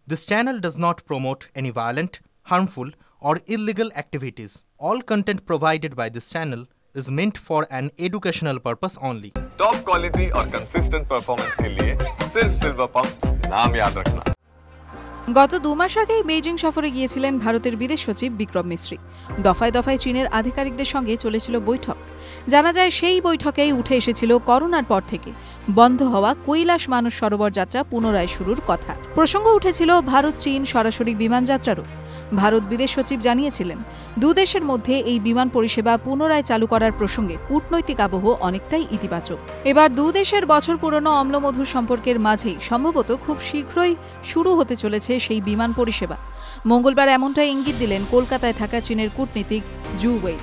This channel does not promote any violent, harmful, or illegal activities. All content provided by this channel is meant for an educational purpose only. Top quality और consistent performance के लिए सिर्फ silver pump नाम याद रखना। গত 2 মাস আগেই Beijing সফরে গিয়েছিলেন ভারতের বিদেশ সচিব বিক্রম মিশ্রি। দফায় দফায় চীনের আধিকারিকদের সঙ্গে চলেছিল বৈঠক। জানা যায় সেই বৈঠকেই উঠে এসেছিল করোনার পর থেকে বন্ধ হওয়া কৈলাস মানস সরোবর যাত্রা পুনরায় শুরুর কথা। প্রসঙ্গ উঠেছিল ভারত চীন সরাসরি বিমান যাত্রারও। ভারত বিদেশ সচিব জানিয়েছিলেন, দু দেশের মধ্যে এই বিমান পরিষেবা পুনরায় চালু করার প্রসঙ্গে কূটনৈতিক আবহ অনেকটাই ইতিবাচক। এবার দু দেশের বছর পুরনো অম্লমধুর সম্পর্কের মাঝেই সম্ভবত খুব শীঘ্রই শুরু হতে চলেছে সেই বিমান পরিষেবা। মঙ্গলবার এমনটাই ইঙ্গিত দিলেন কলকাতায় থাকা চীনের কূটনীতিক জু ওয়েই।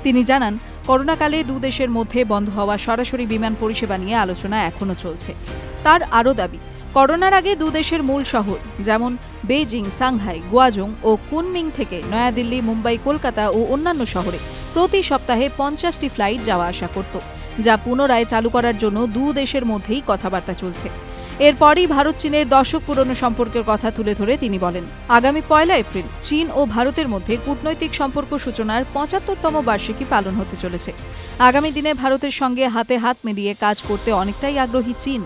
তিনি জানান, করোনাকালে দু দেশের মধ্যে বন্ধ হওয়া সরাসরি বিমান পরিষেবা নিয়ে আলোচনা এখনও চলছে। তার আরও দাবি, করোনার আগে দু দেশের মূল শহর যেমন বেইজিং, সাংহাই, গুয়াজং ও কুনমিং থেকে নয়াদিল্লি, মুম্বাই, কলকাতা ও অন্যান্য শহরে প্রতি সপ্তাহে 50টি ফ্লাইট যাওয়া আসা করত, যা পুনরায় চালু করার জন্য দু দেশের মধ্যেই কথাবার্তা চলছে। এরপরই ভারত চীনের দশক পুরনো সম্পর্কের কথা তুলে ধরে তিনি বলেন, আগামী 1 এপ্রিল চীন ও ভারতের মধ্যে কূটনৈতিক সম্পর্ক সূচনার 75তম বার্ষিকী পালন হতে চলেছে। আগামী দিনে ভারতের সঙ্গে হাতে হাত মিলিয়ে কাজ করতে অনেকটাই আগ্রহী চীন।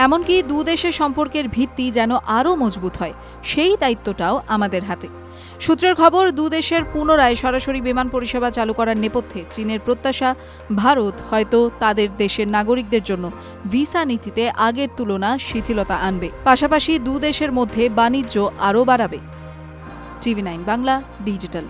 এমনকি দু দেশের সম্পর্কের ভিত্তি যেন আরও মজবুত হয়, সেই দায়িত্বটাও আমাদের হাতে। সূত্রের খবর, দু দেশের পুনরায় সরাসরি বিমান পরিষেবা চালু করার নেপথ্যে চীনের প্রত্যাশা, ভারত হয়তো তাদের দেশের নাগরিকদের জন্য ভিসা নীতিতে আগের তুলনা শিথিলতা আনবে, পাশাপাশি দু দেশের মধ্যে বাণিজ্য আরও বাড়াবে। TV9 Bangla digital.